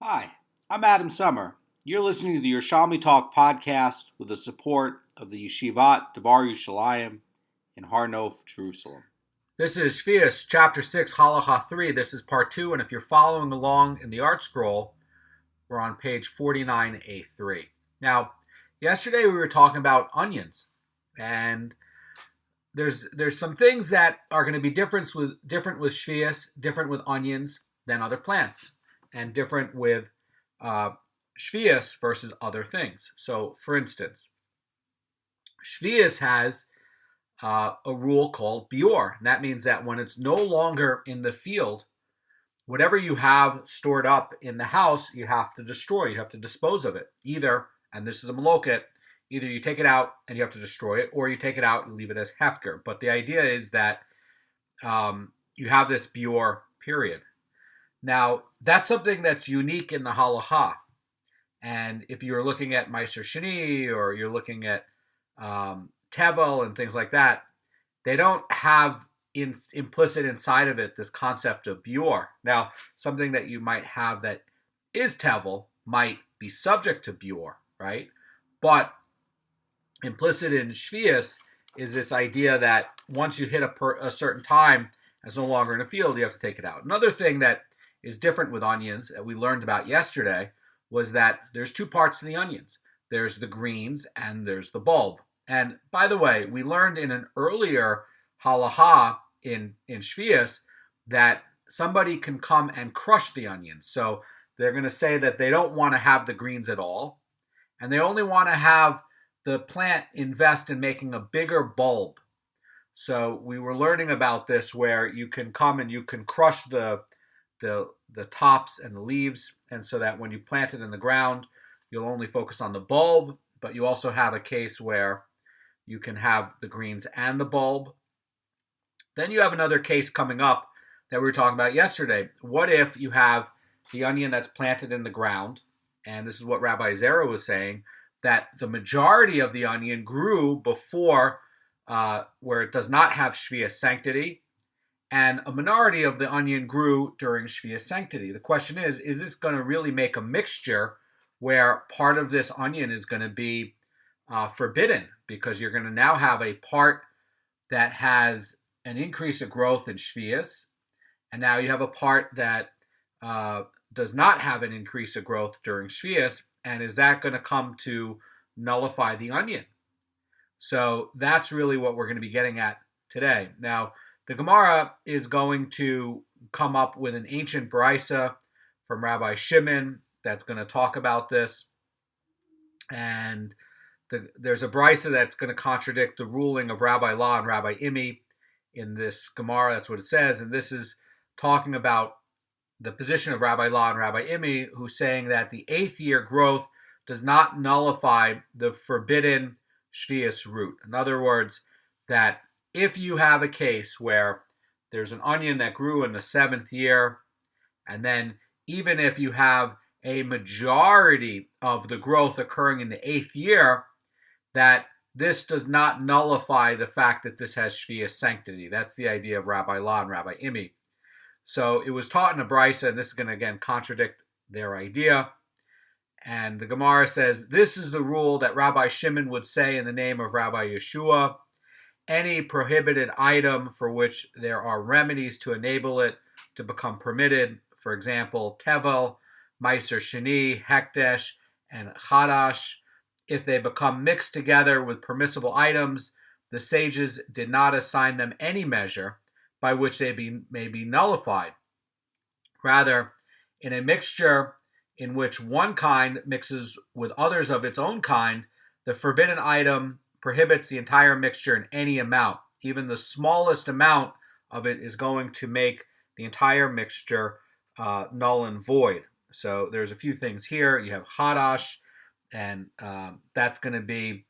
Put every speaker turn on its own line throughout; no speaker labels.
Hi, I'm Adam Summer. You're listening to the Yerushalmi Talk podcast with the support of the Yeshivat Devar Yerushalayim in Har Nof, Jerusalem.
This is Sheviis, chapter 6, Halacha 3. This is part 2, and if you're following along in the art scroll, we're on page 49A3. Now, yesterday we were talking about onions, and there's some things that are going to be different with Sheviis, different with onions than other plants, and different with Sheviis versus other things. So, for instance, Sheviis has a rule called Beur, and that means that when it's no longer in the field, whatever you have stored up in the house, you have to destroy, you have to dispose of it. Either, and this is a maloket, either you take it out and you have to destroy it, or you take it out and leave it as hefker. But the idea is that you have this Beur period. Now, that's something that's unique in the halacha. And if you're looking at Meiser Sheni, or you're looking at Tevel and things like that, they don't have implicit inside of it this concept of Beur. Now, something that you might have that is Tevel might be subject to Beur, right? But implicit in Sheviis is this idea that once you hit a certain time, it's no longer in a field, you have to take it out. Another thing that is different with onions that we learned about yesterday was that there's two parts to the onions. There's the greens and there's the bulb. And by the way, we learned in an earlier halacha in Sheviis that somebody can come and crush the onions. So they're going to say that they don't want to have the greens at all, and they only want to have the plant invest in making a bigger bulb. So we were learning about this where you can come and you can crush the tops and the leaves, and so that when you plant it in the ground, you'll only focus on the bulb, but you also have a case where you can have the greens and the bulb. Then you have another case coming up that we were talking about yesterday. What if you have the onion that's planted in the ground, and this is what Rabbi Zera was saying, that the majority of the onion grew before where it does not have Sheviis sanctity, and a minority of the onion grew during Sheviis sanctity. The question is this going to really make a mixture where part of this onion is going to be forbidden, because you're going to now have a part that has an increase of growth in Sheviis, and now you have a part that does not have an increase of growth during Sheviis, and is that going to come to nullify the onion? So that's really what we're going to be getting at today. Now, the Gemara is going to come up with an ancient brisa from Rabbi Shimon that's going to talk about this, and there's a brisa that's going to contradict the ruling of Rabbi La and Rabbi Imi in this Gemara. That's what it says, and this is talking about the position of Rabbi La and Rabbi Imi, who's saying that the 8th year growth does not nullify the forbidden Sheviis root. In other words, that if you have a case where there's an onion that grew in the 7th year, and then even if you have a majority of the growth occurring in the 8th year, that this does not nullify the fact that this has Sheviis sanctity. That's the idea of Rabbi La and Rabbi Imi. So it was taught in a brisa, and this is going to again contradict their idea. And the Gemara says, this is the rule that Rabbi Shimon would say in the name of Rabbi Yeshua. Any prohibited item for which there are remedies to enable it to become permitted, for example, Tevel, Meiser Sheni, Hekdesh, and Chadash, if they become mixed together with permissible items, the sages did not assign them any measure by which they may be nullified. Rather, in a mixture in which one kind mixes with others of its own kind, the forbidden item prohibits the entire mixture in any amount. Even the smallest amount of it is going to make the entire mixture null and void. So there's a few things here. You have Chadash, and that's going to be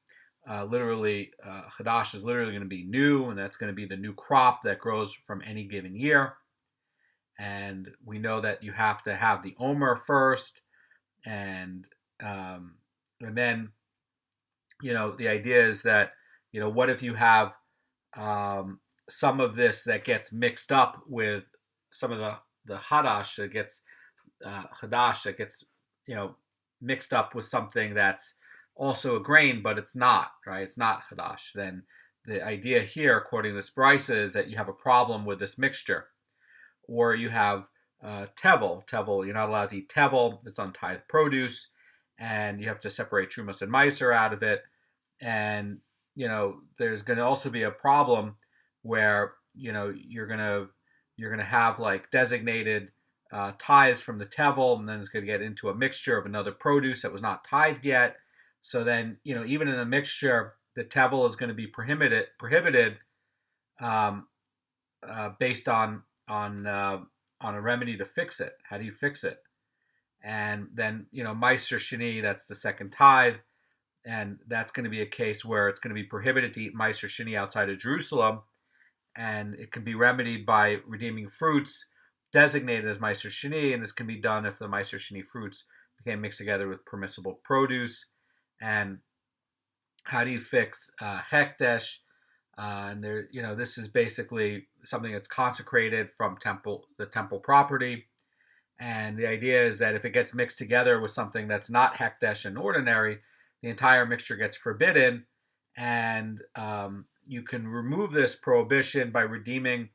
Chadash is literally going to be new, and that's going to be the new crop that grows from any given year. And we know that you have to have the Omer first, and then, the idea is that, what if you have some of this that gets mixed up with some of the Hadash that gets hadash that gets mixed up with something that's also a grain, but it's not, right? It's not hadash. Then the idea here, according to this brisa, is that you have a problem with this mixture. Or you have tevel. Tevel, you're not allowed to eat tevel. It's untithed produce, and you have to separate trumas and meiser out of it. And there's going to also be a problem where you're gonna have like designated tithes from the tevel, and then it's going to get into a mixture of another produce that was not tithed yet. So then even in a mixture, the tevel is going to be prohibited based on a remedy to fix it. How do you fix it? And then meiser sheni, that's the second tithe, and that's going to be a case where it's going to be prohibited to eat meiser sheni outside of Jerusalem, and it can be remedied by redeeming fruits designated as meiser sheni, and this can be done if the meiser sheni fruits became mixed together with permissible produce. And how do you fix hekdesh? And there, this is basically something that's consecrated from the temple property. And the idea is that if it gets mixed together with something that's not hekdesh and ordinary, the entire mixture gets forbidden. And you can remove this prohibition by redeeming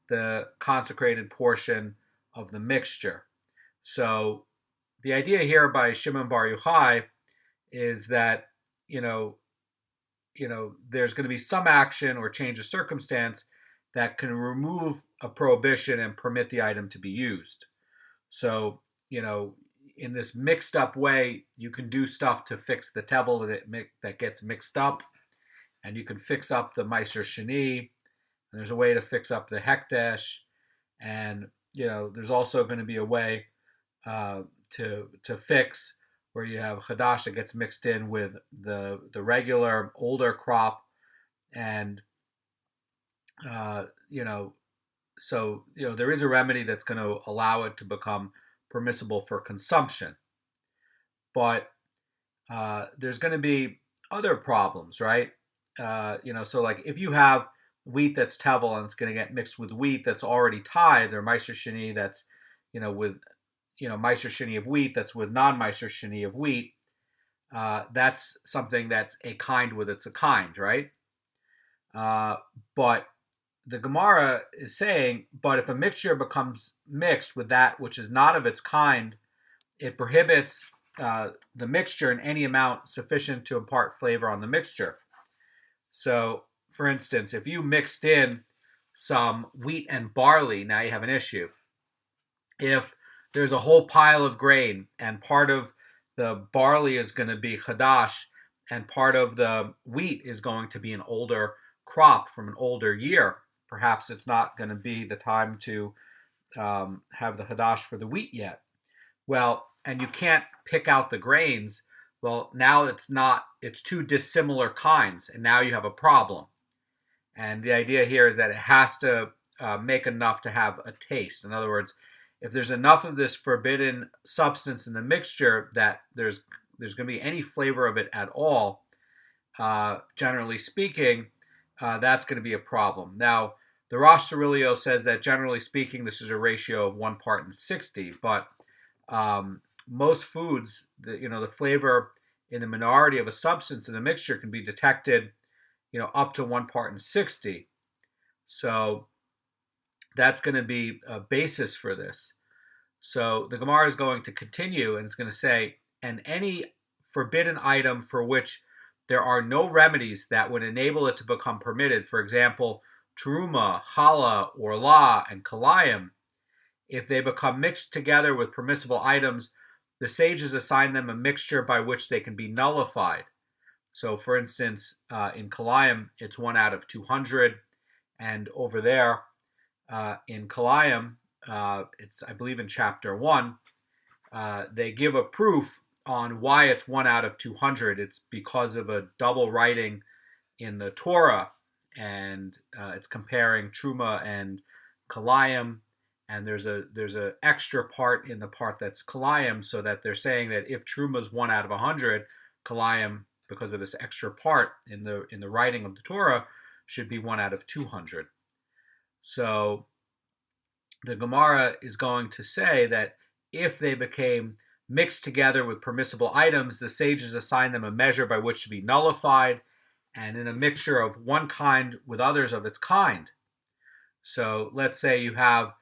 the consecrated portion of the mixture. So the idea here by Shimon Bar Yochai is that, there's going to be some action or change of circumstance that can remove a prohibition and permit the item to be used. So, in this mixed up way, you can do stuff to fix the tevel that gets mixed up, and you can fix up the meiser sheni, and there's a way to fix up the hekdesh, and there's also going to be a way to fix where you have hadash that gets mixed in with the regular older crop, and so there is a remedy that's going to allow it to become permissible for consumption, but there's going to be other problems, right? So like if you have wheat that's tevel and it's going to get mixed with wheat that's already tithed, or meiser sheni that's with meiser sheni of wheat that's with non-meiser sheni of wheat, that's something that's a kind with it's a kind, right? But the Gemara is saying, but if a mixture becomes mixed with that which is not of its kind, it prohibits the mixture in any amount sufficient to impart flavor on the mixture. So, for instance, if you mixed in some wheat and barley, now you have an issue. If there's a whole pile of grain and part of the barley is going to be chadash and part of the wheat is going to be an older crop from an older year, perhaps it's not going to be the time to have the hadash for the wheat yet. Well, and you can't pick out the grains. Well, now it's two dissimilar kinds, and now you have a problem. And the idea here is that it has to make enough to have a taste. In other words, if there's enough of this forbidden substance in the mixture that there's going to be any flavor of it at all, generally speaking, that's going to be a problem. Now, the Rosh Cirilio says that generally speaking, this is a ratio of 1 part in 60, but most foods, the flavor in the minority of a substance in the mixture can be detected, up to 1 part in 60. So that's going to be a basis for this. So the Gemara is going to continue, and it's going to say, and any forbidden item for which there are no remedies that would enable it to become permitted, for example, truma, challah, orla, and kalayim, if they become mixed together with permissible items, the sages assign them a mixture by which they can be nullified. So, for instance, in kalayim, it's 1 out of 200, and over there in kalayim, it's, I believe, in chapter 1, they give a proof on why it's 1 out of 200. It's because of a double writing in the Torah, and it's comparing truma and kalayim, and there's a extra part in the part that's kalayim, so that they're saying that if truma is 1 out of 100, kalayim, because of this extra part in the writing of the Torah, should be 1 out of 200. So the Gemara is going to say that if they became mixed together with permissible items, the sages assigned them a measure by which to be nullified, and in a mixture of one kind with others of its kind. So let's say you have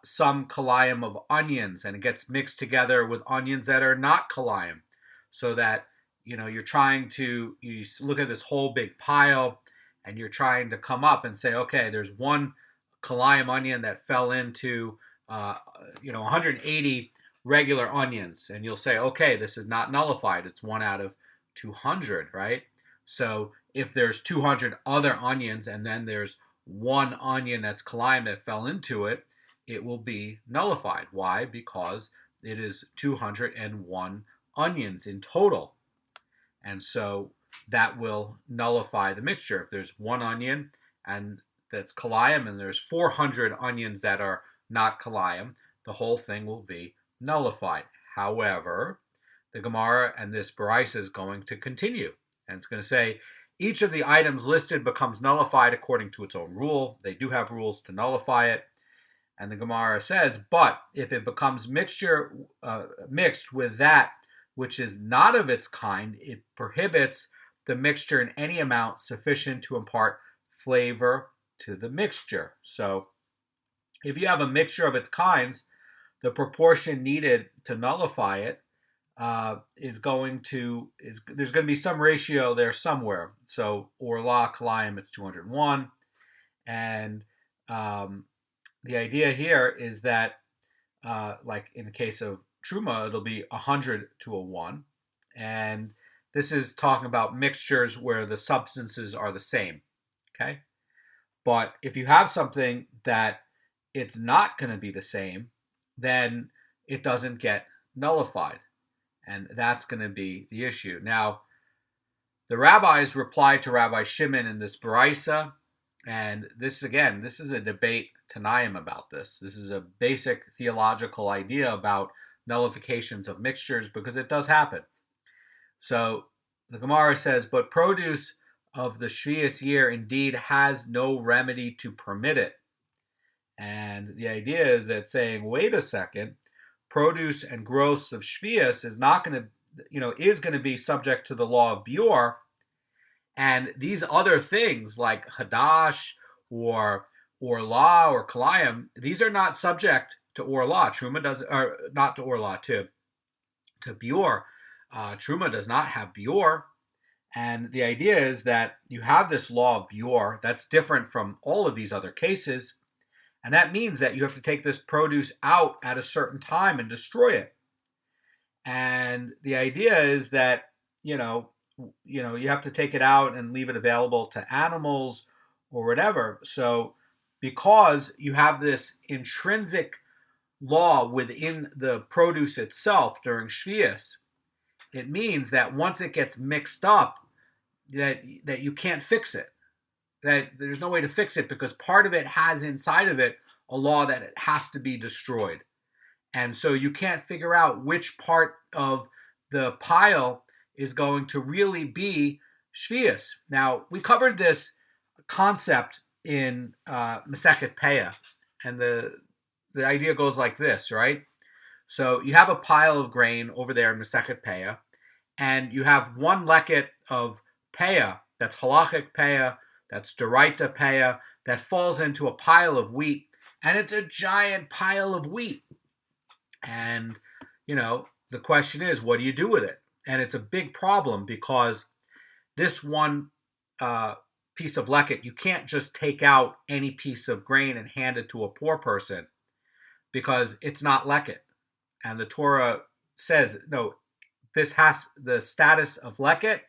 some kalayim of onions, and it gets mixed together with onions that are not kalayim, so that you're trying to look at this whole big pile, and you're trying to come up and say, okay, there's one kalayim onion that fell into 180 regular onions, and you'll say, okay, this is not nullified. It's 1 out of 200, right? So if there's 200 other onions, and then there's one onion that's kalayim that fell into it, it will be nullified. Why? Because it is 201 onions in total. And so that will nullify the mixture. If there's one onion and that's kalayim, and there's 400 onions that are not kalayim, the whole thing will be nullified. However, the Gemara and this Beraisa is going to continue. And it's going to say, each of the items listed becomes nullified according to its own rule. They do have rules to nullify it. And the Gemara says, but if it becomes mixed with that which is not of its kind, it prohibits the mixture in any amount sufficient to impart flavor to the mixture. So if you have a mixture of its kinds, the proportion needed to nullify it there's going to be some ratio there somewhere. So orla kalayim, it's 201, and the idea here is that like in the case of truma, it'll be 100 to 1, and this is talking about mixtures where the substances are the same. Okay, but if you have something that it's not going to be the same, then it doesn't get nullified. And that's going to be the issue. Now, the rabbis replied to Rabbi Shimon in this Beraisa, and this is a debate Tanaim about this. This is a basic theological idea about nullifications of mixtures, because it does happen. So the Gemara says, but produce of the Sheviis year indeed has no remedy to permit it. And the idea is that saying, wait a second, produce and gross of Sheviis is not going to, is going to be subject to the law of Beur, and these other things like Hadash or Orla or Kalayim, these are not subject to Orla. Truma does, or not to Orla, to Beur. Truma does not have Beur. And the idea is that you have this law of Beur that's different from all of these other cases. And that means that you have to take this produce out at a certain time and destroy it. And the idea is that, you have to take it out and leave it available to animals or whatever. So because you have this intrinsic law within the produce itself during Sheviis, it means that once it gets mixed up, that you can't fix it. That there's no way to fix it, because part of it has inside of it a law that it has to be destroyed. And so you can't figure out which part of the pile is going to really be Sheviis. Now, we covered this concept in Masechet Peah, and the idea goes like this, right? So you have a pile of grain over there in Masechet Peah, and you have one leket of Peah, that's halachic Peah, that's Doraita Peah, that falls into a pile of wheat, and it's a giant pile of wheat. And, the question is, what do you do with it? And it's a big problem, because this one piece of leket, you can't just take out any piece of grain and hand it to a poor person, because it's not leket. And the Torah says, no, this has the status of leket,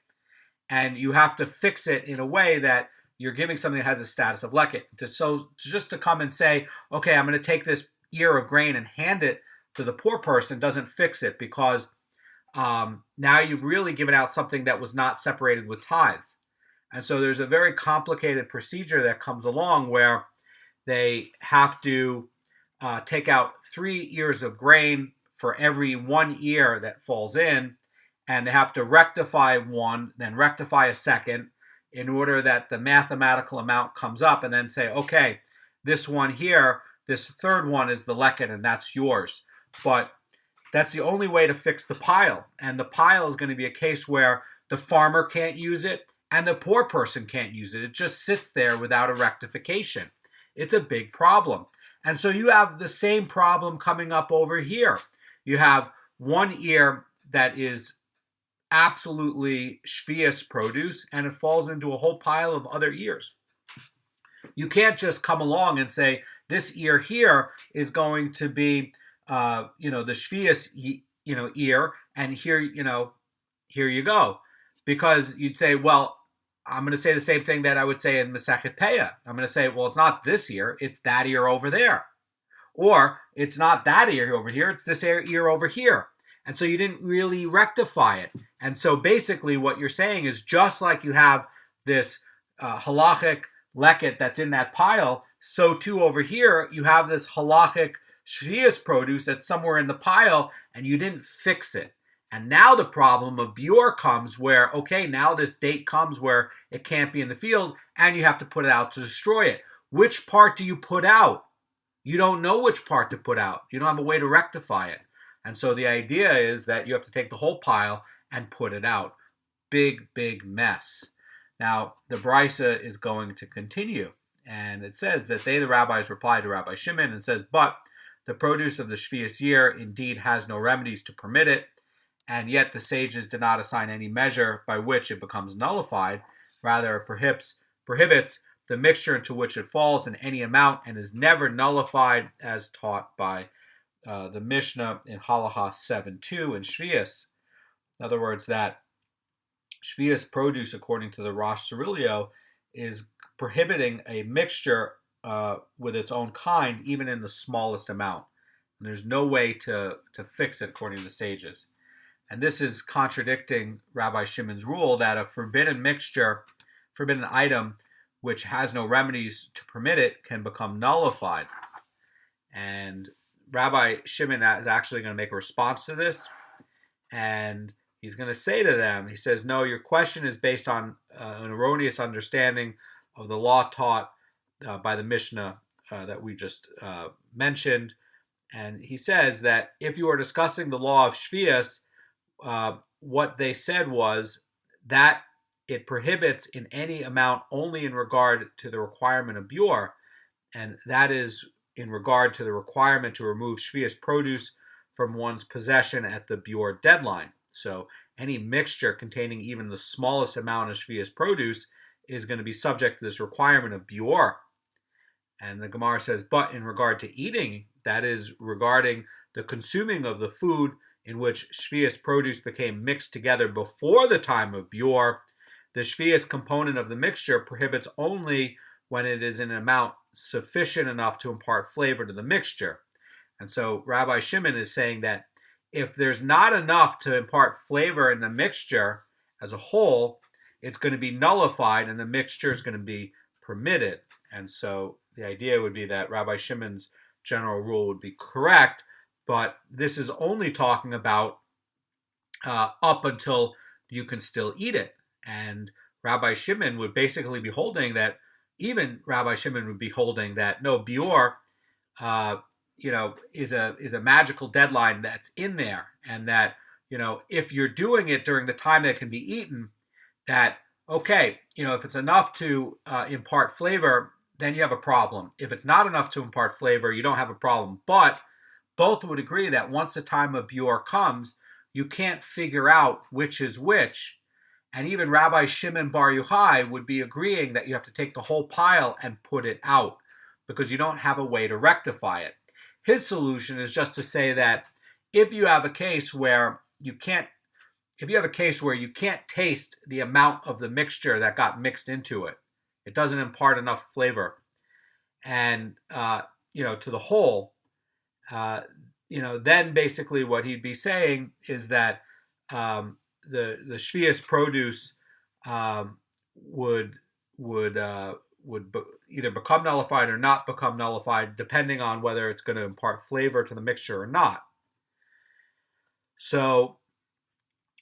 and you have to fix it in a way that you're giving something that has a status of leket. So just to come and say, okay, I'm going to take this ear of grain and hand it to the poor person doesn't fix it, because now you've really given out something that was not separated with tithes. And so there's a very complicated procedure that comes along where they have to take out 3 ears of grain for every 1 ear that falls in, and they have to rectify one, then rectify a second, in order that the mathematical amount comes up, and then say, okay, this one here, this third one is the leket, and that's yours. but that's the only way to fix the pile. And the pile is going to be a case where the farmer can't use it and the poor person can't use it. It just sits there without a rectification. It's a big problem. And so you have the same problem coming up over here. You have one ear that is absolutely Sheviis produce, and it falls into a whole pile of other ears. You can't just come along and say, this ear here is going to be, the Sheviis, ear, and here, here you go. Because you'd say, well, I'm going to say the same thing that I would say in Masechet Peah. I'm going to say, well, it's not this ear, it's that ear over there. Or it's not that ear over here, it's this ear over here. And so you didn't really rectify it. And so basically what you're saying is just like you have this halachic leket that's in that pile, so too over here you have this halachic Sheviis produce that's somewhere in the pile and you didn't fix it. And now the problem of Beur comes where, okay, now this date comes where it can't be in the field and you have to put it out to destroy it. Which part do you put out? You don't know which part to put out. You don't have a way to rectify it. And so the idea is that you have to take the whole pile and put it out. Big, big mess. Now, the Brisa is going to continue. And it says that they, the rabbis, replied to Rabbi Shimon and says, but the produce of the Sheviis year indeed has no remedies to permit it, and yet the sages did not assign any measure by which it becomes nullified. Rather, it prohibits the mixture into which it falls in any amount and is never nullified as taught by the Mishnah in Halacha 7.2 in Sheviis. In other words, that Sheviis produce, according to the Rosh Cirilio, is prohibiting a mixture with its own kind, even in the smallest amount. And there's no way to fix it, according to the sages. And this is contradicting Rabbi Shimon's rule that a forbidden item, which has no remedies to permit it, can become nullified. And Rabbi Shimon is actually going to make a response to this, and he's going to say to them, he says, no, your question is based on an erroneous understanding of the law taught by the Mishnah that we just mentioned. And he says that if you are discussing the law of Sheviis, what they said was that it prohibits in any amount only in regard to the requirement of Beur, and that is in regard to the requirement to remove Sheviis produce from one's possession at the Beur deadline. So any mixture containing even the smallest amount of Sheviis produce is going to be subject to this requirement of Beur. And the Gemara says, but in regard to eating, that is regarding the consuming of the food in which Sheviis produce became mixed together before the time of Beur, the Sheviis component of the mixture prohibits only when it is in an amount sufficient enough to impart flavor to the mixture. And so Rabbi Shimon is saying that if there's not enough to impart flavor in the mixture as a whole, it's going to be nullified and the mixture is going to be permitted. And so the idea would be that Rabbi Shimon's general rule would be correct, but this is only talking about up until you can still eat it. And Rabbi Shimon would basically be holding that, no, Beur, is a magical deadline that's in there, and that, if you're doing it during the time that it can be eaten, that, okay, if it's enough to impart flavor, then you have a problem. If it's not enough to impart flavor, you don't have a problem. But both would agree that once the time of Beur comes, you can't figure out which is which. And even Rabbi Shimon Bar Yochai would be agreeing that you have to take the whole pile and put it out because you don't have a way to rectify it. His solution is just to say that if you have a case where you can't taste the amount of the mixture that got mixed into it, it doesn't impart enough flavor, and to the whole, then basically what he'd be saying is that the Sheviis produce would either become nullified or not become nullified, depending on whether it's going to impart flavor to the mixture or not. So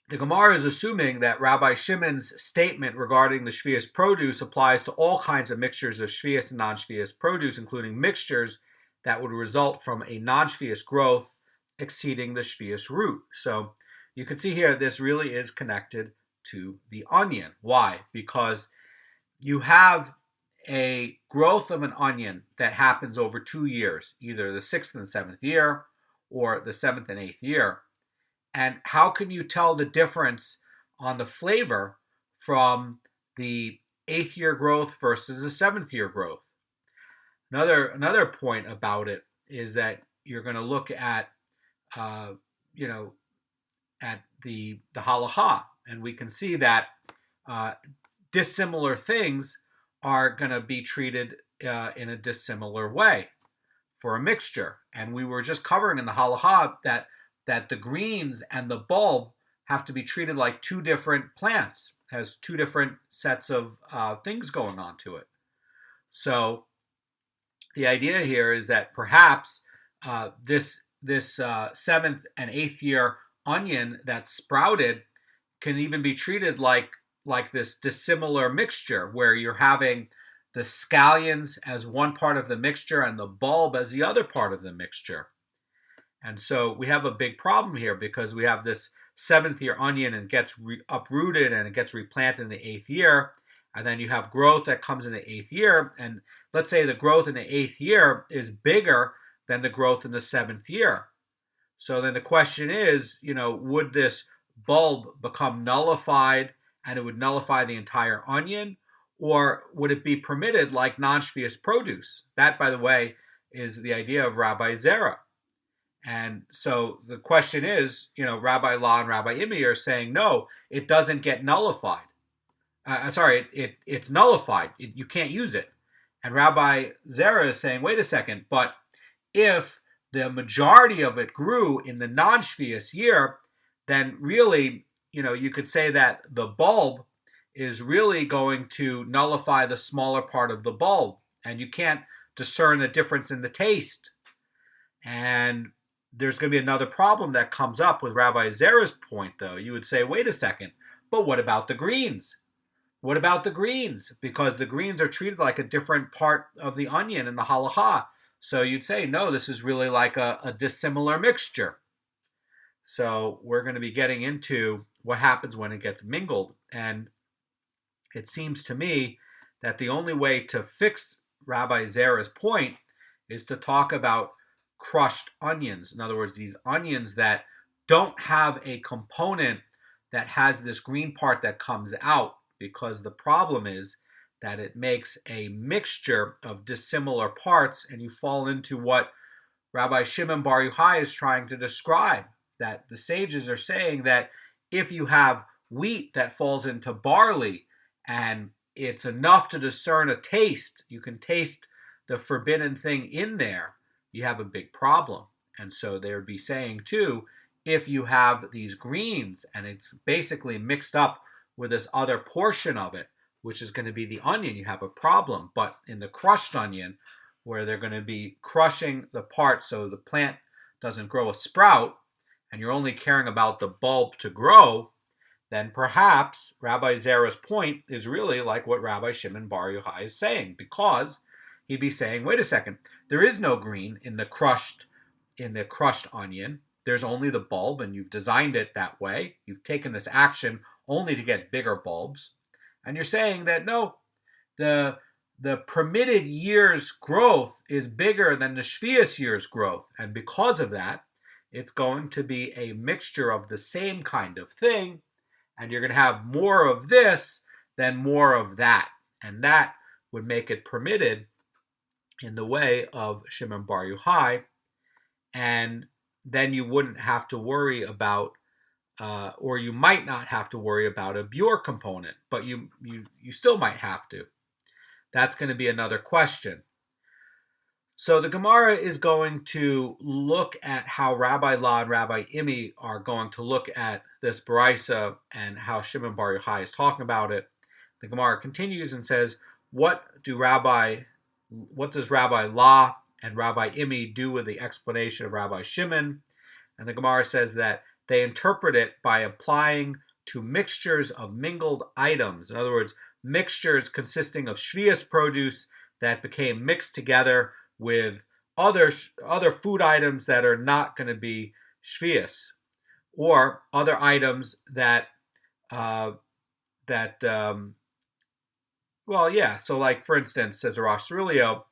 the Gemara is assuming that Rabbi Shimon's statement regarding the Sheviis produce applies to all kinds of mixtures of Sheviis and non-Sheviis produce, including mixtures that would result from a non-Sheviis growth exceeding the Sheviis root. So you can see here, this really is connected to the onion. Why? Because you have a growth of an onion that happens over 2 years, either the 6th and 7th year or the 7th and 8th year. And how can you tell the difference on the flavor from the 8th year growth versus the 7th year growth? Another point about it is that you're going to look at, at the halacha, and we can see that dissimilar things are going to be treated in a dissimilar way for a mixture. And we were just covering in the halacha that the greens and the bulb have to be treated like two different plants, has two different sets of things going on to it. So the idea here is that perhaps this 7th and 8th year onion that's sprouted can even be treated like this dissimilar mixture, where you're having the scallions as one part of the mixture and the bulb as the other part of the mixture. And so we have a big problem here, because we have this 7th year onion and gets uprooted and it gets replanted in the 8th year. And then you have growth that comes in the 8th year. And let's say the growth in the 8th year is bigger than the growth in the 7th year. So then the question is, would this bulb become nullified and it would nullify the entire onion? Or would it be permitted like non-Sheviis produce? That, by the way, is the idea of Rabbi Zera. And so the question is, Rabbi La and Rabbi Imi are saying, no, it doesn't get nullified. It's nullified. You can't use it. And Rabbi Zera is saying, wait a second, but if the majority of it grew in the non-Sheviis year, then really, you could say that the bulb is really going to nullify the smaller part of the bulb, and you can't discern the difference in the taste. And there's going to be another problem that comes up with Rabbi Zera's point, though. You would say, wait a second, but what about the greens? What about the greens? Because the greens are treated like a different part of the onion in the halacha. So you'd say, no, this is really like a dissimilar mixture. So we're going to be getting into what happens when it gets mingled. And it seems to me that the only way to fix Rabbi Zera's point is to talk about crushed onions. In other words, these onions that don't have a component that has this green part that comes out, because the problem is that it makes a mixture of dissimilar parts, and you fall into what Rabbi Shimon Bar Yochai is trying to describe, that the sages are saying that if you have wheat that falls into barley and it's enough to discern a taste, you can taste the forbidden thing in there, you have a big problem. And so they would be saying too, if you have these greens and it's basically mixed up with this other portion of it, which is going to be the onion, you have a problem. But in the crushed onion, where they're going to be crushing the part so the plant doesn't grow a sprout, and you're only caring about the bulb to grow, then perhaps Rabbi Zera's point is really like what Rabbi Shimon Bar Yochai is saying, because he'd be saying, wait a second, there is no green in the crushed onion. There's only the bulb, and you've designed it that way. You've taken this action only to get bigger bulbs. And you're saying that no, the permitted year's growth is bigger than the Sheviis year's growth. And because of that, it's going to be a mixture of the same kind of thing. And you're going to have more of this than more of that. And that would make it permitted in the way of Shimon Bar Yochai. And then you wouldn't have to worry about, or you might not have to worry about a Beur component, but you still might have to. That's going to be another question. So the Gemara is going to look at how Rabbi La and Rabbi Imi are going to look at this Baraisa and how Shimon Bar Yochai is talking about it. The Gemara continues and says, what does Rabbi La and Rabbi Imi do with the explanation of Rabbi Shimon? And the Gemara says that they interpret it by applying to mixtures of mingled items. In other words, mixtures consisting of Sheviis produce that became mixed together with other food items that are not going to be Sheviis, or other items that so like for instance, says Rosh Hashanah,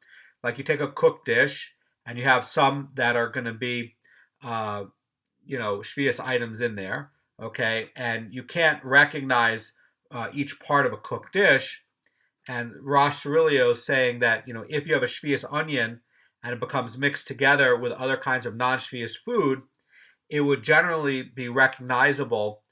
like you take a cooked dish and you have some that are going to be, Sheviis items in there, okay, and you can't recognize each part of a cooked dish. And Rosh Hashanah is saying that if you have a Sheviis onion and it becomes mixed together with other kinds of non-Sheviis food, it would generally be recognizable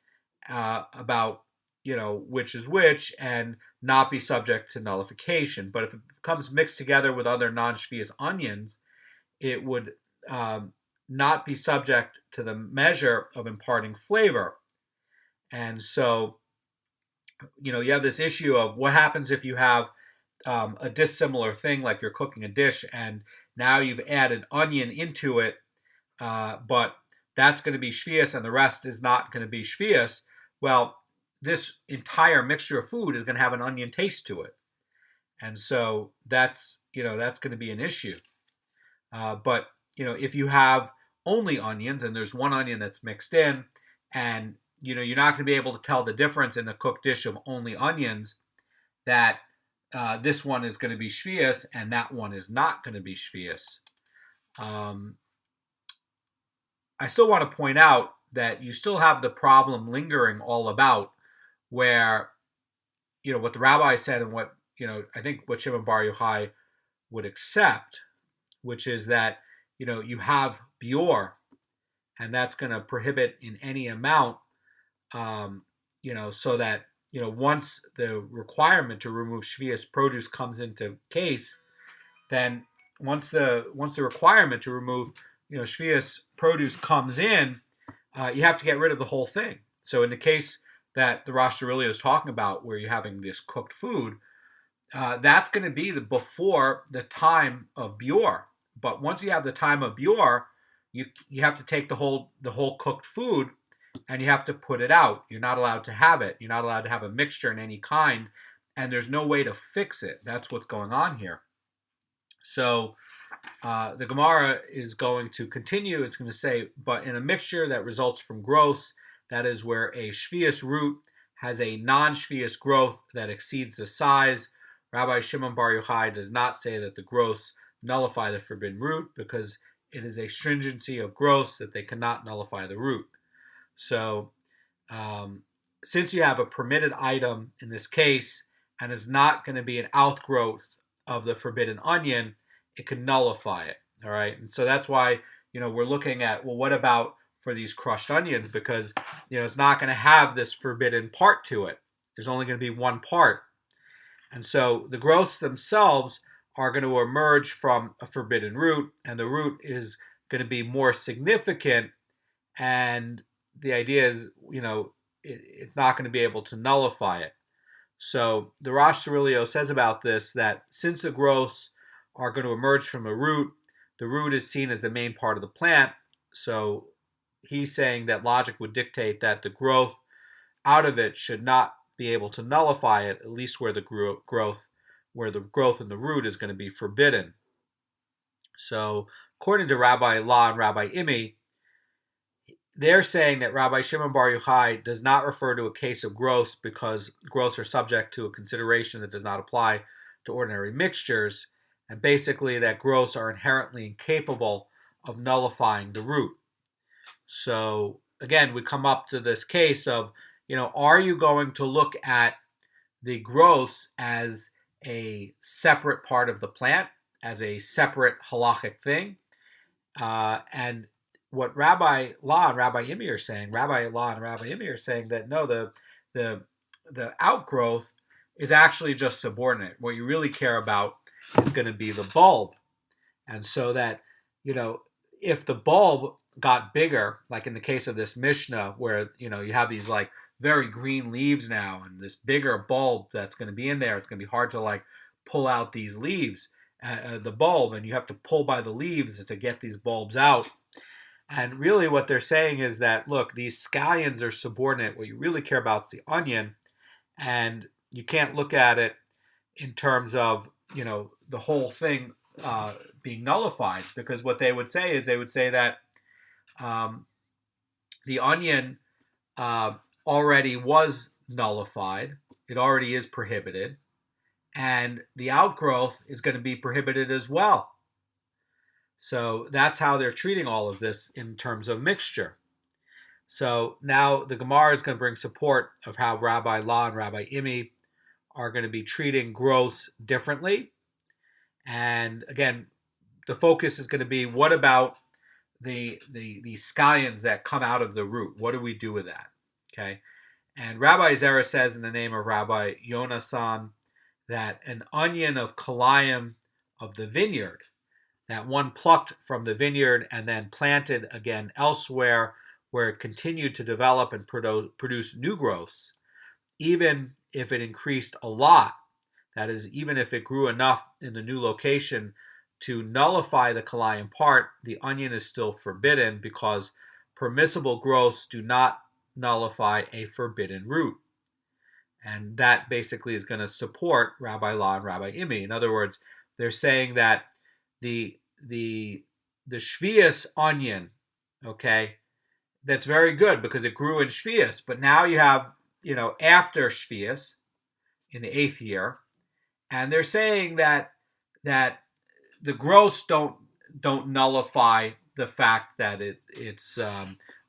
about which is which and not be subject to nullification. But if it becomes mixed together with other non-Sheviis onions, it would not be subject to the measure of imparting flavor. And so, you have this issue of what happens if you have a dissimilar thing, like you're cooking a dish and now you've added onion into it, but that's going to be Sheviis and the rest is not going to be Sheviis. Well, this entire mixture of food is going to have an onion taste to it. And so that's going to be an issue. But if you have only onions and there's one onion that's mixed in, and you're not going to be able to tell the difference in the cooked dish of only onions, that this one is going to be Sheviis and that one is not going to be Sheviis. I still want to point out that you still have the problem lingering all about where, what the rabbi said and what, I think what Shimon Bar Yochai would accept, which is that, you have Beur, and that's going to prohibit in any amount, so that, once the requirement to remove Sheviis produce comes into case, then once the requirement to remove, Sheviis produce comes in, you have to get rid of the whole thing. So in the case that the Rosh Hashanah is talking about, where you're having this cooked food, that's going to be before the time of Beur. But once you have the time of Beur, you have to take the whole cooked food and you have to put it out. You're not allowed to have it. You're not allowed to have a mixture in any kind, and there's no way to fix it. That's what's going on here. So the Gemara is going to continue. It's going to say, but in a mixture that results from growth, that is where a Sheviis root has a non-Sheviis growth that exceeds the size, Rabbi Shimon Bar Yochai does not say that the growths nullify the forbidden root, because it is a stringency of growths that they cannot nullify the root. So since you have a permitted item in this case, and is not going to be an outgrowth of the forbidden onion, it can nullify it. All right. And so that's why, we're looking at, well, what about for these crushed onions? Because, it's not going to have this forbidden part to it. There's only going to be one part. And so the growths themselves are going to emerge from a forbidden root, and the root is going to be more significant. And the idea is, it's not going to be able to nullify it. So the Rosh Hashanah says about this that since the growths are going to emerge from a root, the root is seen as the main part of the plant. So he's saying that logic would dictate that the growth out of it should not be able to nullify it, at least where the growth in the root is going to be forbidden. So according to Rabbi La and Rabbi Imi, they're saying that Rabbi Shimon Bar Yochai does not refer to a case of growths because growths are subject to a consideration that does not apply to ordinary mixtures, and basically that growths are inherently incapable of nullifying the root. So again, we come up to this case of, are you going to look at the growths as a separate part of the plant, as a separate halachic thing? And what Rabbi La and Rabbi Imi are saying, that no, the outgrowth is actually just subordinate. What you really care about is going to be the bulb. And so that, if the bulb got bigger, like in the case of this Mishnah, where, you have these like very green leaves now and this bigger bulb that's going to be in there, it's going to be hard to like pull out these leaves, the bulb, and you have to pull by the leaves to get these bulbs out. And really what they're saying is that, look, these scallions are subordinate. What you really care about is the onion, and you can't look at it in terms of, the whole thing being nullified, because what they would say is that the onion already was nullified. It already is prohibited. And the outgrowth is going to be prohibited as well. So that's how they're treating all of this in terms of mixture. So now the Gemara is going to bring support of how Rabbi La and Rabbi Imi are going to be treating growths differently. And again, the focus is going to be, what about the scallions that come out of the root? What do we do with that? Okay. And Rabbi Zera says in the name of Rabbi Yonasan that an onion of kalayim of the vineyard, that one plucked from the vineyard and then planted again elsewhere where it continued to develop and produce new growths, even if it increased a lot, that is, even if it grew enough in the new location to nullify the kalayim part, the onion is still forbidden because permissible growths do not nullify a forbidden root. And that basically is going to support Rabbi La and Rabbi Imi. In other words, they're saying that the Sheviis onion, okay, that's very good because it grew in Sheviis. But now you have, after Sheviis, in the 8th year, and they're saying that the growths don't nullify the fact that it's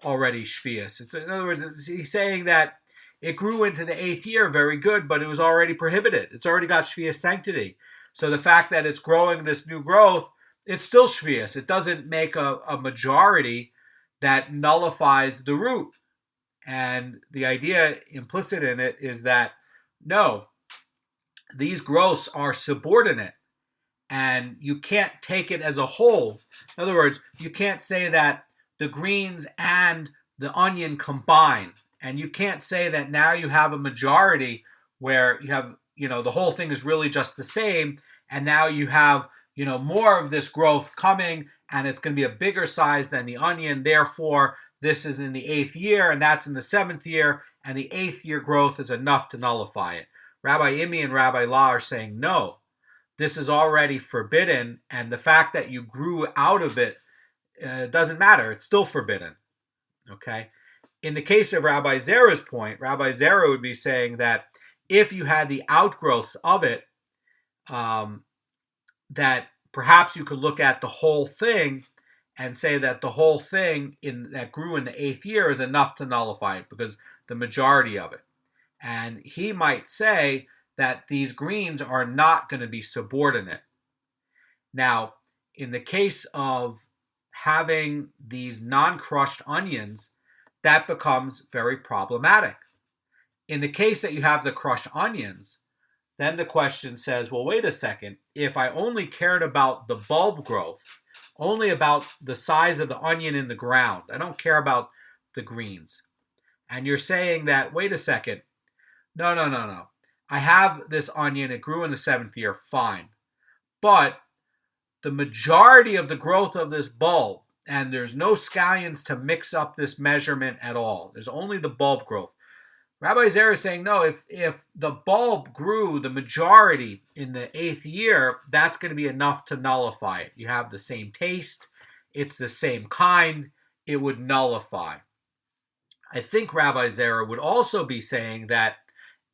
already Sheviis. In other words, he's saying that it grew into the 8th year, very good, but it was already prohibited. It's already got Sheviis sanctity. So the fact that it's growing this new growth, it's still Sheviis. It doesn't make a majority that nullifies the root. And the idea implicit in it is that, no, these growths are subordinate. And you can't take it as a whole. In other words, you can't say that the greens and the onion combine. And you can't say that now you have a majority where you have, the whole thing is really just the same. And now you have, more of this growth coming and it's going to be a bigger size than the onion. Therefore, this is in the 8th year and that's in the 7th year. And the 8th year growth is enough to nullify it. Rabbi Imi and Rabbi La are saying, no, this is already forbidden. And the fact that you grew out of it doesn't matter. It's still forbidden. Okay. In the case of Rabbi Zera's point, Rabbi Zera would be saying that if you had the outgrowths of it, that perhaps you could look at the whole thing and say that the whole thing that grew in the 8th year is enough to nullify it because the majority of it. And he might say that these greens are not going to be subordinate. Now, in the case of having these non-crushed onions, that becomes very problematic. In the case that you have the crushed onions, then the question says, well, wait a second. If I only cared about the bulb growth, only about the size of the onion in the ground, I don't care about the greens. And you're saying that, wait a second, no. I have this onion, it grew in the 7th year, fine. But the majority of the growth of this bulb, and there's no scallions to mix up this measurement at all. There's only the bulb growth. Rabbi Zera is saying, no, if the bulb grew the majority in the 8th year, that's going to be enough to nullify it. You have the same taste. It's the same kind. It would nullify. I think Rabbi Zera would also be saying that,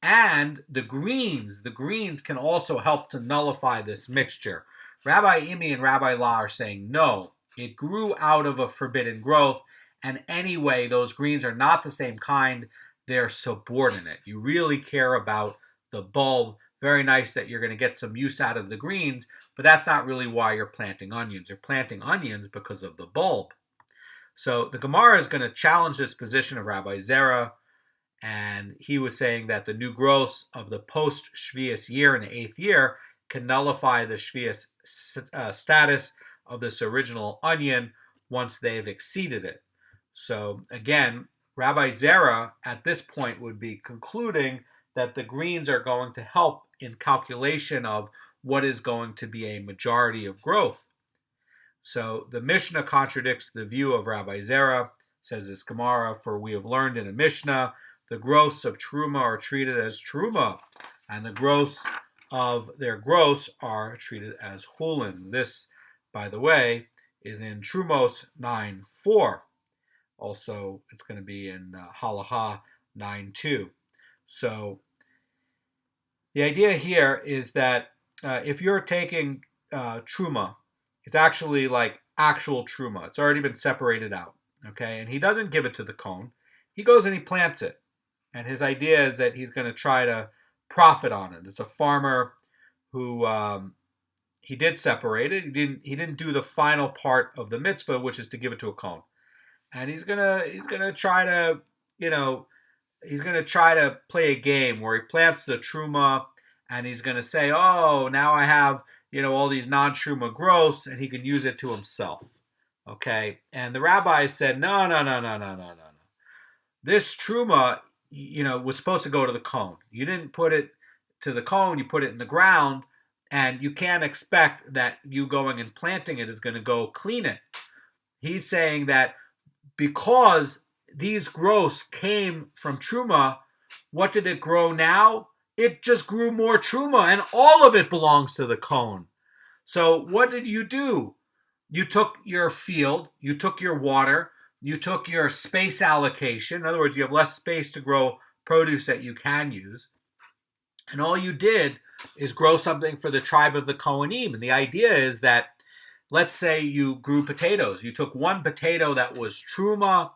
and the greens can also help to nullify this mixture. Rabbi Imi and Rabbi La are saying, no, it grew out of a forbidden growth, and anyway, those greens are not the same kind. They're subordinate. You really care about the bulb. Very nice that you're going to get some use out of the greens, but that's not really why you're planting onions. You're planting onions because of the bulb. So the Gemara is going to challenge this position of Rabbi Zera, and he was saying that the new growths of the post-Sheviis year in the 8th year can nullify the Sheviis status of this original onion once they've exceeded it. So again, Rabbi Zera at this point would be concluding that the greens are going to help in calculation of what is going to be a majority of growth. So the Mishnah contradicts the view of Rabbi Zera, says this Gemara, for we have learned in a Mishnah, the growths of Truma are treated as Truma, and the growths of their growths are treated as Hulin. This, by the way, is in Trumos 9:4. Also, it's going to be in Halacha 9.2. So the idea here is that if you're taking truma, it's actually like actual truma. It's already been separated out, okay? And he doesn't give it to the Kohen. He goes and he plants it. And his idea is that he's going to try to profit on it. It's a farmer who he did separate it. He didn't do the final part of the mitzvah, which is to give it to a Kohen. And he's gonna try to, he's gonna try to play a game where he plants the truma, and he's gonna say, oh, now I have all these non-truma growths, and he can use it to himself. Okay, and the rabbis said, no. This truma, was supposed to go to the Kohen. You didn't put it to the Kohen. You put it in the ground, and you can't expect that you going and planting it is going to go clean it. He's saying that because these growths came from truma, what did it grow now? It just grew more truma, and all of it belongs to the Kohen. So what did you do? You took your field, you took your water, you took your space allocation. In other words, you have less space to grow produce that you can use. And all you did is grow something for the tribe of the Kohanim. And the idea is that, let's say you grew potatoes. You took one potato that was truma.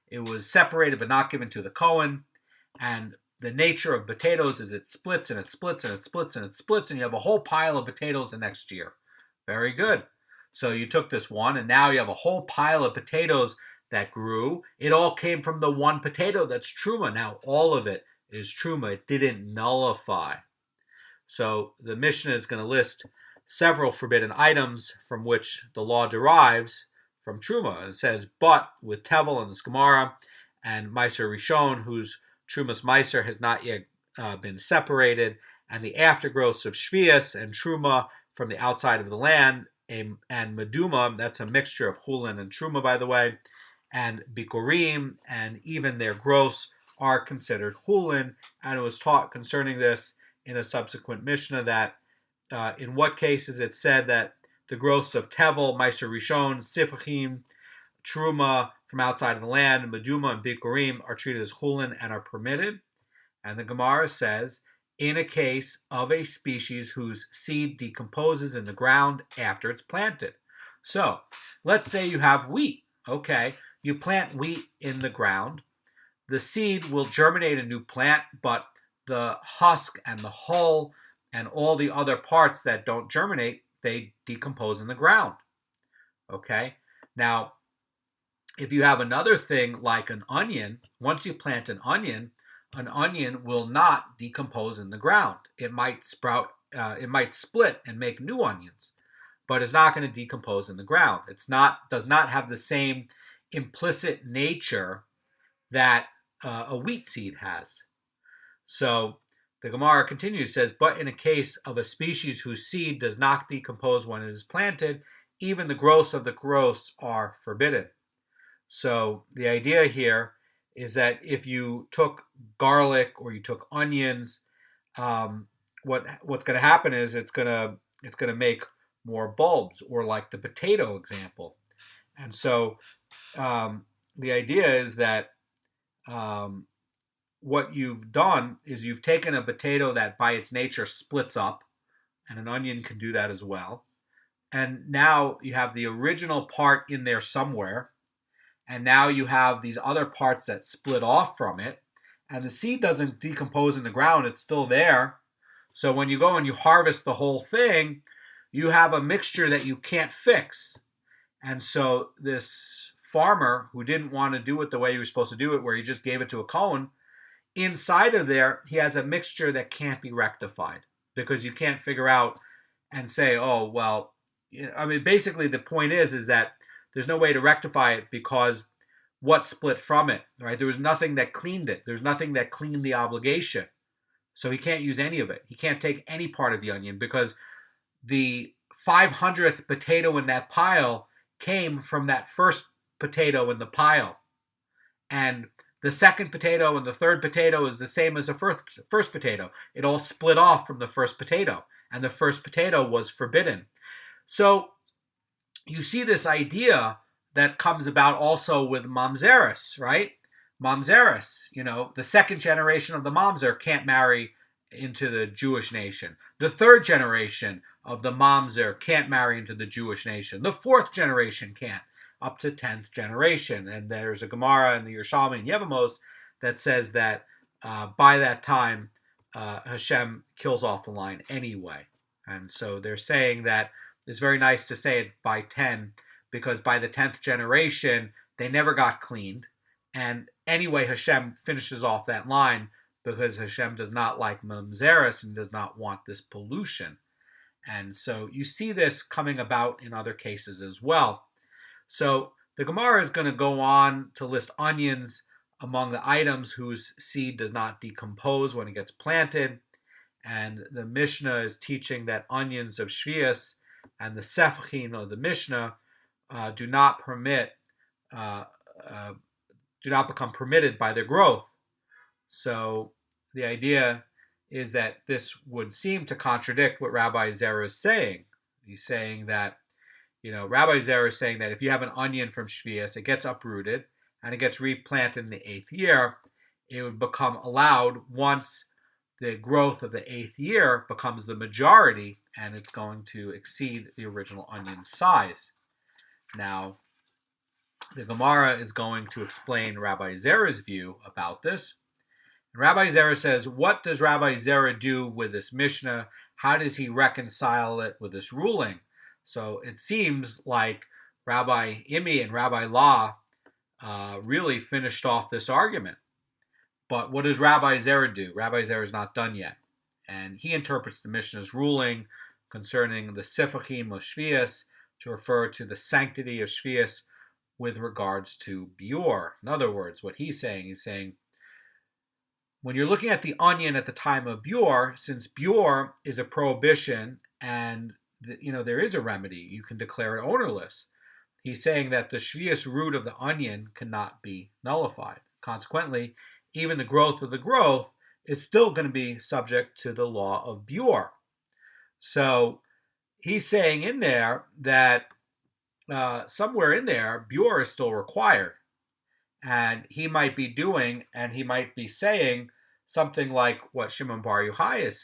It was separated but not given to the Kohen. And the nature of potatoes is it splits and it splits and it splits and it splits. And you have a whole pile of potatoes the next year. Very good. So you took this one and now you have a whole pile of potatoes that grew. It all came from the one potato that's truma. Now all of it is truma. It didn't nullify. So the Mishnah is going to list several forbidden items from which the law derives from truma. It says, but with tevel and the Gemara and Meiser Rishon, whose trumas Meiser has not yet been separated, and the aftergrowths of Sheviis and truma from the outside of the land, and meduma, that's a mixture of chulin and truma, by the way, and Beurim, and even their growths are considered chulin. And it was taught concerning this in a subsequent Mishnah that in what cases it's said that the growths of tevel, Meiser Rishon, sifachim, truma from outside of the land, and meduma and Beurim are treated as chulin and are permitted. And the Gemara says, in a case of a species whose seed decomposes in the ground after it's planted. So, let's say you have wheat. Okay, you plant wheat in the ground. The seed will germinate a new plant, but the husk and the hull and all the other parts that don't germinate, they decompose in the ground. Okay, now, if you have another thing like an onion, once you plant an onion will not decompose in the ground. It might sprout, it might split and make new onions, but it's not going to decompose in the ground. Does not have the same implicit nature that a wheat seed has. So the Gemara continues, says, but in a case of a species whose seed does not decompose when it is planted, even the growths of the growths are forbidden. So the idea here is that if you took garlic or you took onions, what's going to happen is it's going to make more bulbs, or like the potato example. And so the idea is that what you've done is you've taken a potato that by its nature splits up, and an onion can do that as well. And now you have the original part in there somewhere, and now you have these other parts that split off from it, and the seed doesn't decompose in the ground, it's still there. So when you go and you harvest the whole thing, you have a mixture that you can't fix. And so this farmer who didn't want to do it the way he was supposed to do it, where he just gave it to a Kohen, inside of there, he has a mixture that can't be rectified, because you can't figure out and say, oh, well, I mean, basically the point is that there's no way to rectify it because what split from it, right? There was nothing that cleaned it. There's nothing that cleaned the obligation. So he can't use any of it. He can't take any part of the onion because the 500th potato in that pile came from that first potato in the pile. And the second potato and the third potato is the same as the first potato. It all split off from the first potato, and the first potato was forbidden. So you see this idea that comes about also with mamzeres, right? Mamzeres, the second generation of the mamzer can't marry into the Jewish nation. The third generation of the mamzer can't marry into the Jewish nation. The fourth generation can't, up to 10th generation. And there's a Gemara in the Yerushalmi and Yevamos that says that by that time, Hashem kills off the line anyway. And so they're saying that it's very nice to say it by 10, because by the 10th generation, they never got cleaned. And anyway, Hashem finishes off that line because Hashem does not like mamzeres and does not want this pollution. And so you see this coming about in other cases as well. So the Gemara is going to go on to list onions among the items whose seed does not decompose when it gets planted. And the Mishnah is teaching that onions of Sheviis and the sefachin of the Mishnah do not become permitted by their growth. So the idea is that this would seem to contradict what Rabbi Zera is saying. He's saying that, Rabbi Zera is saying that if you have an onion from Sheviis, it gets uprooted and it gets replanted in the 8th year, it would become allowed once the growth of the 8th year becomes the majority, and it's going to exceed the original onion's size. Now, the Gemara is going to explain Rabbi Zera's view about this. And Rabbi Zera says, what does Rabbi Zera do with this Mishnah? How does he reconcile it with this ruling? So it seems like Rabbi Imi and Rabbi La really finished off this argument. But what does Rabbi Zera do? Rabbi Zera is not done yet. And he interprets the Mishnah's ruling concerning the sefachim of Sheviis to refer to the sanctity of Sheviis with regards to Beur. In other words, what he's saying, when you're looking at the onion at the time of Beur, since Beur is a prohibition and there is a remedy, you can declare it ownerless. He's saying that the Sheviis root of the onion cannot be nullified. Consequently, even the growth of the growth is still going to be subject to the law of Beur. So he's saying in there that somewhere in there, Beur is still required. And he might be saying something like what Shimon Bar Yochai is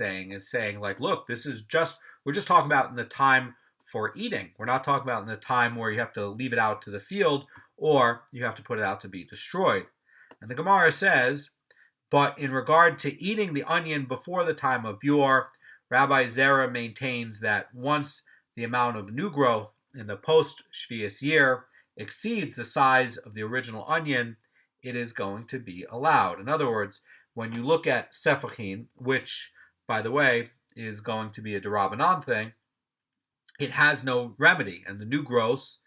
saying like, look, we're just talking about in the time for eating. We're not talking about in the time where you have to leave it out to the field or you have to put it out to be destroyed. And the Gemara says, but in regard to eating the onion before the time of Beur, Rabbi Zera maintains that once the amount of new growth in the post-Sheviis year exceeds the size of the original onion, it is going to be allowed. In other words, when you look at sefachin, which, by the way, is going to be a d'Rabbanan thing, it has no remedy. And the new growth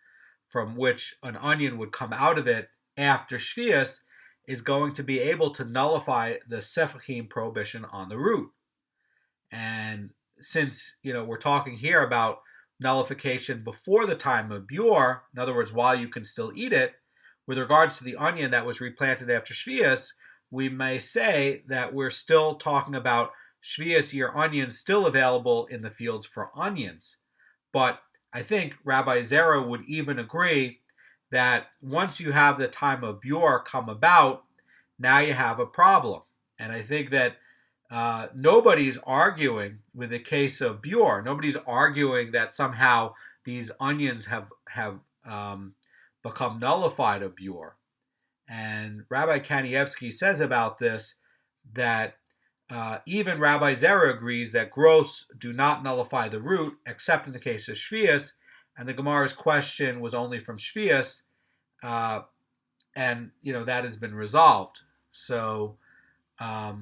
from which an onion would come out of it after Sheviis is going to be able to nullify the sefachim prohibition on the root. And since, we're talking here about nullification before the time of Beur, in other words, while you can still eat it, with regards to the onion that was replanted after Sheviis, we may say that we're still talking about Sheviis year onions still available in the fields for onions. But I think Rabbi Zera would even agree that once you have the time of Beur come about, now you have a problem. And I think that nobody's arguing with the case of Beur. Nobody's arguing that somehow these onions have become nullified of Beur. And Rabbi Kanievsky says about this that even Rabbi Zera agrees that growths do not nullify the root, except in the case of Sheviis. And the Gemara's question was only from Sheviis, and that has been resolved. So, the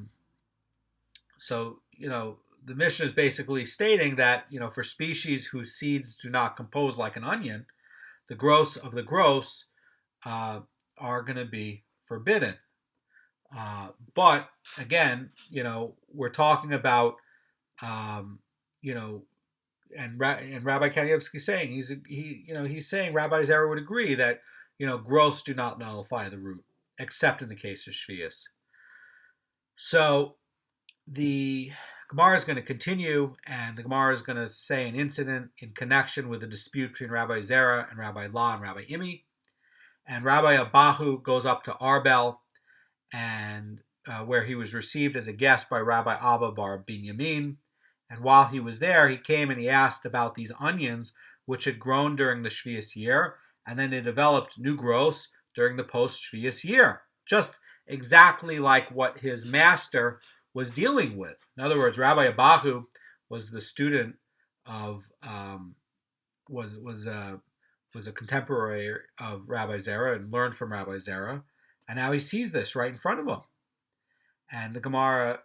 Mishnah is basically stating that for species whose seeds do not compose like an onion, the growths of the growths are going to be forbidden. But again, we're talking about, and Rabbi Kanievsky is saying he's saying Rabbi Zera would agree that growths do not nullify the root, except in the case of Sheviis. So the Gemara is going to continue, and the Gemara is going to say an incident in connection with the dispute between Rabbi Zera and Rabbi La and Rabbi Imi. And Rabbi Abahu goes up to Arbel, and where he was received as a guest by Rabbi Abba bar Binyamin. And while he was there, he came and he asked about these onions, which had grown during the Sheviis year, and then they developed new growths during the post-Sheviis year, just exactly like what his master was dealing with. In other words, Rabbi Abahu was the student of was a contemporary of Rabbi Zera and learned from Rabbi Zera, and now he sees this right in front of him. And the Gemara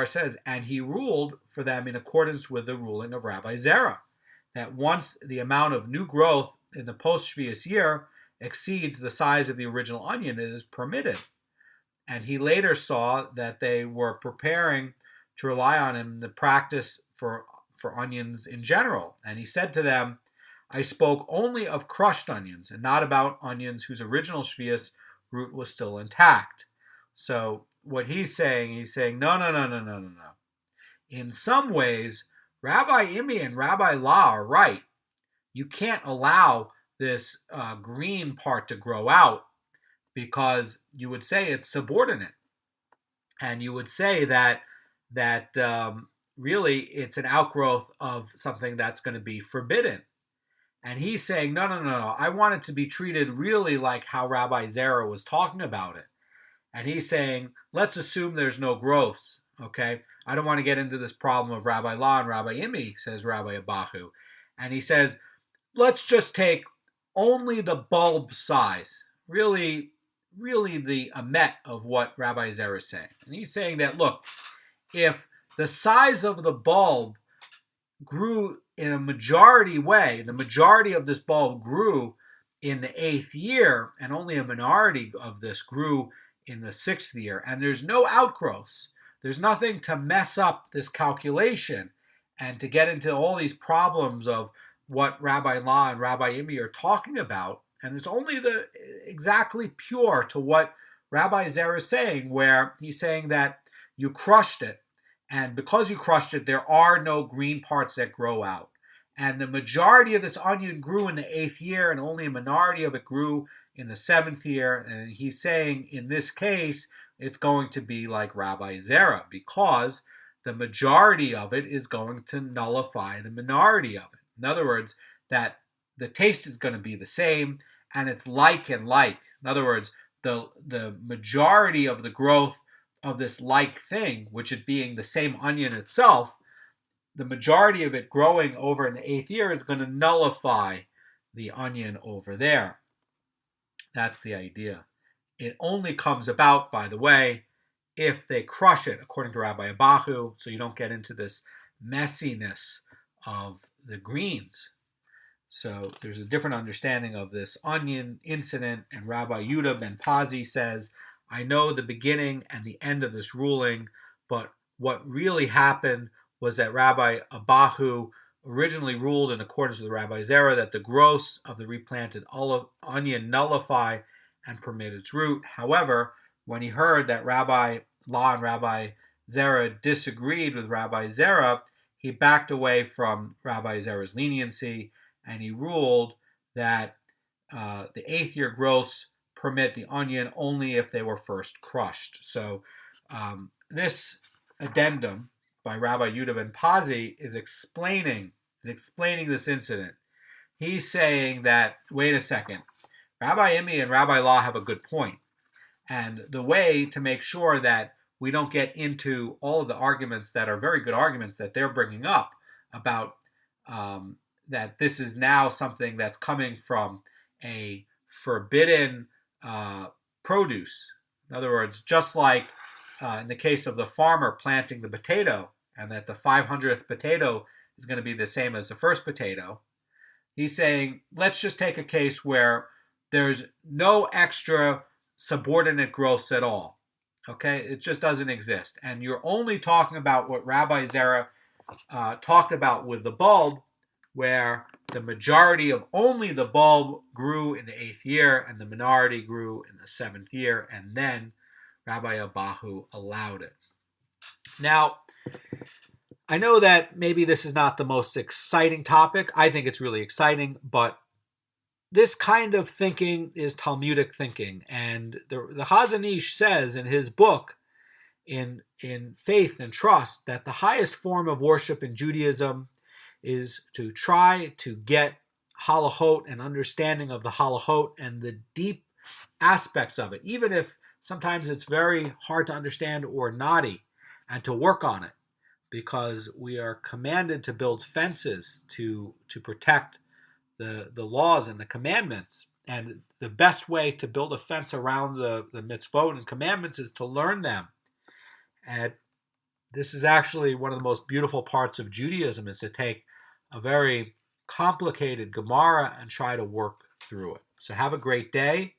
says, and he ruled for them in accordance with the ruling of Rabbi Zera, that once the amount of new growth in the post-Sheviis year exceeds the size of the original onion, it is permitted. And he later saw that they were preparing to rely on him in the practice for onions in general. And he said to them, I spoke only of crushed onions and not about onions whose original Sheviis root was still intact. So what he's saying no. In some ways, Rabbi Imi and Rabbi La are right. You can't allow this green part to grow out because you would say it's subordinate. And you would say that really it's an outgrowth of something that's going to be forbidden. And he's saying, no. I want it to be treated really like how Rabbi Zera was talking about it. And he's saying, let's assume there's no growths, okay? I don't want to get into this problem of Rabbi La and Rabbi Imi, says Rabbi Abahu. And he says, let's just take only the bulb size, really the amet of what Rabbi Zera is saying. And he's saying that, look, if the size of the bulb grew in a majority way, the majority of this bulb grew in the 8th year, and only a minority of this grew in the 6th year, and there's no outgrowths. There's nothing to mess up this calculation and to get into all these problems of what Rabbi La and Rabbi Imi are talking about. And it's only the exactly pure to what Rabbi Zera is saying, where he's saying that you crushed it. And because you crushed it, there are no green parts that grow out. And the majority of this onion grew in the 8th year, and only a minority of it grew in the 7th year. And he's saying in this case, it's going to be like Rabbi Zera, because the majority of it is going to nullify the minority of it. In other words, that the taste is going to be the same, and it's like and like. In other words, the majority of the growth of this like thing, which it being the same onion itself, the majority of it growing over in the 8th year is going to nullify the onion over there. That's the idea. It only comes about, by the way, if they crush it, according to Rabbi Abahu, so you don't get into this messiness of the greens. So there's a different understanding of this onion incident, and Rabbi Yudah ben Pazi says, I know the beginning and the end of this ruling, but what really happened was that Rabbi Abahu originally ruled in accordance with Rabbi Zera that the growths of the replanted onion nullify and permit its root. However, when he heard that Rabbi La and Rabbi Zera disagreed with Rabbi Zera, he backed away from Rabbi Zera's leniency, and he ruled that the 8th year growths permit the onion only if they were first crushed. So this addendum by Rabbi Yudah ben Pazi is explaining this incident. He's saying that, wait a second, Rabbi Imi and Rabbi La have a good point. And the way to make sure that we don't get into all of the arguments that are very good arguments that they're bringing up about that this is now something that's coming from a forbidden produce. In other words, just like in the case of the farmer planting the potato, and that the 500th potato is going to be the same as the first potato, he's saying, let's just take a case where there's no extra subordinate growths at all. Okay, it just doesn't exist. And you're only talking about what Rabbi Zera talked about with the bulb, where the majority of only the bulb grew in the 8th year and the minority grew in the 7th year, and then Rabbi Abahu allowed it. Now, I know that maybe this is not the most exciting topic. I think it's really exciting, but this kind of thinking is Talmudic thinking. And the Chazan Ish says in his book, in Faith and Trust, that the highest form of worship in Judaism is to try to get halachot and understanding of the halachot and the deep aspects of it, even if sometimes it's very hard to understand or knotty, and to work on it, because we are commanded to build fences to protect the laws and the commandments. And the best way to build a fence around the mitzvot and commandments is to learn them. And this is actually one of the most beautiful parts of Judaism, is to take a very complicated Gemara and try to work through it. So have a great day,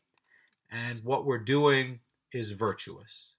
and what we're doing is virtuous.